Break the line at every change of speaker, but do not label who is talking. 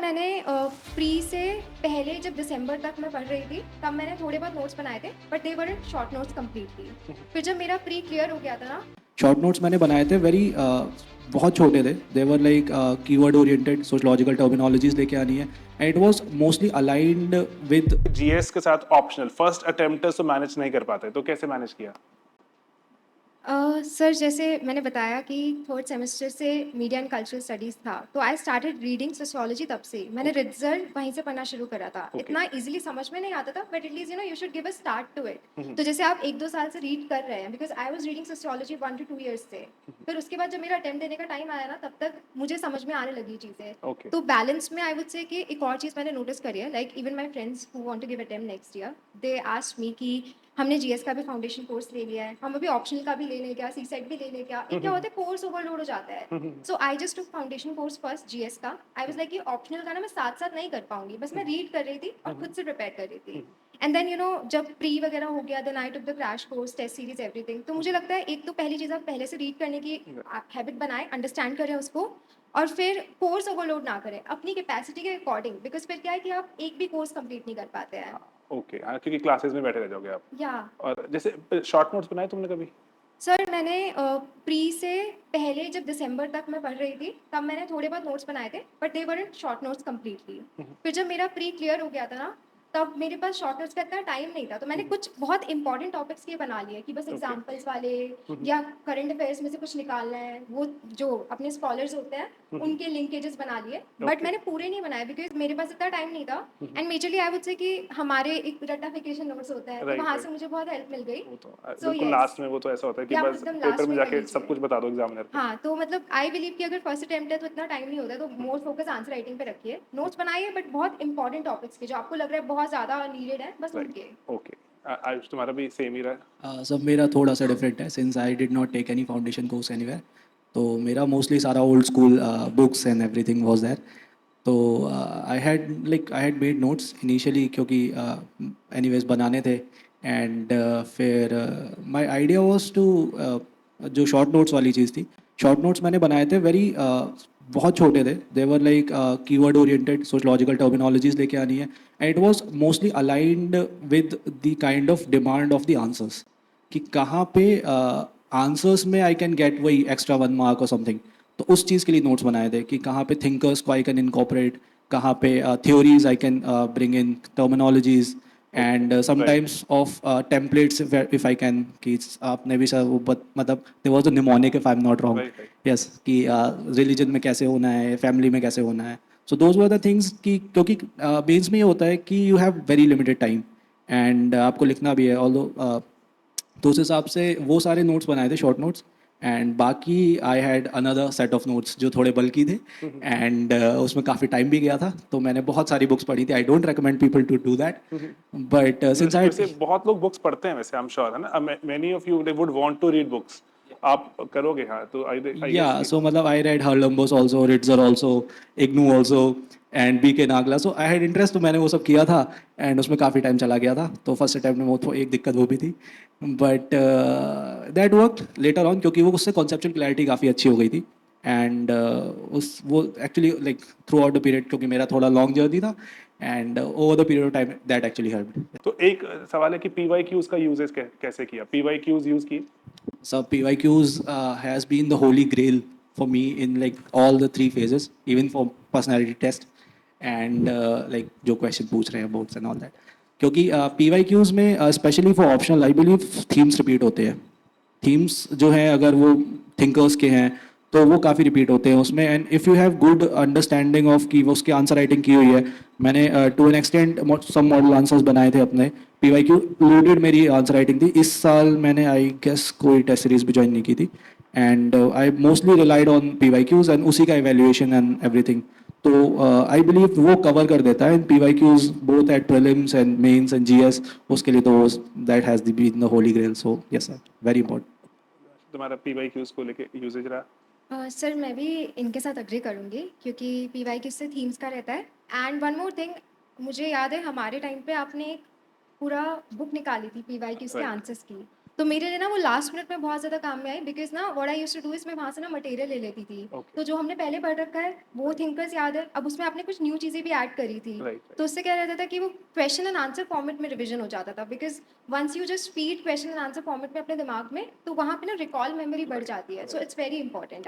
मैंने प्री से पहले जब दिसंबर तक मैं पढ़ रही थी, तब मैंने थोड़े बहुत नोट्स बनाए थे, but they weren't short notes completely. फिर जब मेरा प्री क्लियर हो गया था ना,
शॉर्ट नोट्स मैंने बनाए थे वेरी बहुत छोटे थे. देवर like keyword oriented sociological terminologies लेके आनी है and it was mostly aligned with.
GS के साथ ऑप्शनल फर्स्ट अटेम्प्ट तो मैनेज नहीं कर पाते, तो कैसे मैनेज किया?
सर जैसे मैंने बताया कि थर्ड सेमेस्टर से मीडिया एंड कल्चरल स्टडीज़ था, तो आई स्टार्टेड रीडिंग सोशियोलॉजी तब से। मैंने रिजल्ट वहीं से पढ़ना शुरू करा था।
Okay.
इतना इजीली समझ में नहीं आता था, but at least you should give a start to it. तो जैसे आप 1-2 साल से रीड कर रहे हैं, because I was reading sociology 1 to 2 years से। फिर उसके बाद जब मेरा अटेम्प्ट देने का टाइम आया ना, तब तक मुझे समझ में आने लगी चीज़ें।
Okay.
तो बैलेंस में आई वुड से कि एक और चीज़ मैंने नोटिस करी है, like even my friends who want to give attempt next year, they asked me कि हमने जीएस का भी फाउंडेशन कोर्स ले लिया है, हम अभी ऑप्शनल का भी ले लें क्या, सीसेट भी ले लें क्या। एक क्या होता है, कोर्स ओवरलोड हो जाता है। So I just took foundation course first GS का। आई वाज लाइक कि ऑप्शनल का ना मैं साथ साथ नहीं कर पाऊंगी, बस मैं रीड कर रही थी और खुद से प्रिपेयर कर रही थी। एंड देन जब प्री वगैरह हो गया, then I took the crash course, test series, everything. तो मुझे लगता है एक तो पहली चीज़ आप पहले से रीड करने की हैबिट बनाएं, अंडरस्टैंड करें उसको, और फिर कोर्स ओवरलोड ना करें अपनी कैपेसिटी के अकॉर्डिंग, बिकॉज फिर क्या है कि आप एक भी कोर्स कंप्लीट नहीं कर पाते हैं।
ओके, हाँ, क्योंकि क्लासेस में बैठे रह जाओगे आप।
या
और जैसे शॉर्ट नोट्स बनाए तुमने कभी?
सर मैंने प्री से पहले जब दिसंबर तक मैं पढ़ रही थी, तब मैंने थोड़े बहुत नोट्स बनाए थे, but they weren't short notes completely. फिर जब मेरा प्री क्लियर हो गया था ना, तब मेरे पास शॉर्ट नोट्स का इतना टाइम नहीं था, तो मैंने कुछ बहुत इंपॉर्टेंट टॉपिक्स के बना लिए कि बस
Okay.
एग्जांपल्स वाले या करंट अफेयर्स में से कुछ निकालना है, वो जो अपने स्कॉलर्स होते हैं उनके लिंकेजेस बना लिए। But
Okay.
मैंने पूरे नहीं बनाए, बिकॉज मेरे पास इतना टाइम नहीं था। And majorly I would say कि हमारे एक रटाफिकेशन नोट्स होते हैं, तो
Right,
वहाँ
right.
से मुझे बहुत हेल्प मिल गई।
वो तो
सो
बिल्कुल
यस,
लास्ट में वो तो ऐसा होता है कि
या आप
बस
एकदम
पेपर
लास्ट
में
में कर
जाके सब
लीजिए।
कुछ बता दो एग्जामिनर को।
हाँ, तो मतलब आई बिलीव कि अगर फर्स्ट अटेम्प्ट है तो इतना टाइम नहीं होता है, तो मोर फोकस आंसर राइटिंग पे रखिए। नोट्स बनाइए, बट बहुत इंपॉर्टेंट टॉपिक्स के जो आपको लग रहा है बहुत ज़्यादा नीडेड है, बस
राइट,
उनके।
ओके। आयुष, तुम्हारा भी सेम ही रहा?
सब मेरा थोड़ा सा डिफरेंट है since I did not take any foundation course anywhere. तो मेरा मोस्टली सारा old school books and everything was there. तो I had made notes initially क्योंकि एनीवेज बनाने थे. एंड फिर माय आइडिया वाज टू जो शॉर्ट नोट्स वाली चीज़ थी. शॉर्ट नोट्स मैंने बनाए थे वेरी बहुत छोटे थे. देवर like keyword oriented sociological terminologies लेके आनी है and it was mostly aligned with the kind of demand of the answers कि कहाँ पे आंसर्स में आई कैन गेट वही एक्स्ट्रा 1 मार्क और समथिंग. तो उस चीज़ के लिए नोट्स बनाए थे कि कहाँ पे थिंकर्स को आई कैन इनकॉपरेट, कहाँ पे theories I can bring in terminologies and
right.
Sometimes of templates if I can. कि आपने भी सर वो मतलब there was a mnemonic if I am not wrong.
Right, right.
Yes कि religion में कैसे होना है, फैमिली में कैसे होना है. So those were the things कि क्योंकि बेस में ये होता है कि you have very limited time and आपको लिखना भी है ऑल्दो. तो उस हिसाब से वो सारे नोट्स बनाए थे शॉर्ट नोट्स. एंड बाकी I had another set of notes जो थोड़े बल्की थे एंड उसमें काफ़ी टाइम भी गया था. तो मैंने बहुत सारी बुक्स पढ़ी थी. I don't recommend people to do that but since I.
वैसे बहुत लोग बुक्स पढ़ते हैं, वैसे आई एम श्योर, है ना? Many of you they would want to read books. आप करोगे, हाँ, तो आई गेस
Yeah,
कि
so matlab I read Harlambos also, Ritzer also, IGNU also, and BK Nagla. So I had interest, तो मैंने वो सब किया था and उसमें काफ़ी टाइम चला गया था. तो फर्स्ट अटैम्प्ट में वो तो एक दिक्कत वो भी थी but that worked later on क्योंकि वो उससे कॉन्सेप्चुअल क्लैरिटी काफ़ी अच्छी हो गई थी. एंड उस वो actually like through out the period क्योंकि मेरा थोड़ा लॉन्ग जर्नी था and over the period of time that actually helped.
तो एक सवाल है कि पीवाईक्यूज का यूजेस कैसे किया? पीवाईक्यूज यूज की?
So PYQs has been the holy grail for me in like all the three phases, even for personality test and like जो question पूछ रहे हैं boards and all that. क्योंकि PYQs में specially for optional I believe themes repeat होते हैं. Themes जो हैं अगर वो थिंकर्स के हैं तो वो काफ़ी रिपीट होते हैं उसमें. And if you have good understanding of कि वो उसकी आंसर राइटिंग की हुई है. मैंने to an extent some model answers बनाए थे अपने. PYQ लोडेड मेरी आंसर राइटिंग थी. इस साल मैंने आई गेस कोई टेस्ट सीरीज भी ज्वाइन नहीं की थी and I mostly relied on PYQs and उसी का एवेल्युएशन एंड एवरीथिंग. तो आई बिलीव वो कवर कर देता है PYQs both at prelims and mains and GS. उसके लिए तो that has been the holy grail. So yes sir, very important.
तुम्हारा पीवाईक्यूज को लेके यूजेज रहा?
सर मैं भी इनके साथ अग्री करूँगी, क्योंकि पीवाई किससे थीम्स का रहता है। एंड वन मोर थिंग, मुझे याद है हमारे टाइम पे आपने एक पूरा बुक निकाली थी पीवाई की, उसके
राइट।
आंसर्स की। तो मेरे लिए ना वो लास्ट मिनट में बहुत ज़्यादा काम में आई, बिकॉज़ ना what I used to do is मैं वहाँ से ना मटेरियल ले लेती थी।
Okay.
तो जो हमने पहले पढ़ रखा है वो थिंकर्स याद है, अब उसमें आपने कुछ न्यू चीज़ें भी ऐड करी थी।
Right.
तो उससे क्या रहता था कि वो क्वेश्चन एंड आंसर फॉर्मेट में रिवीजन हो जाता था, because once you just feed question and answer format में अपने दिमाग में, तो वहाँ पे ना रिकॉल मेमोरी बढ़ जाती है। So it's very important.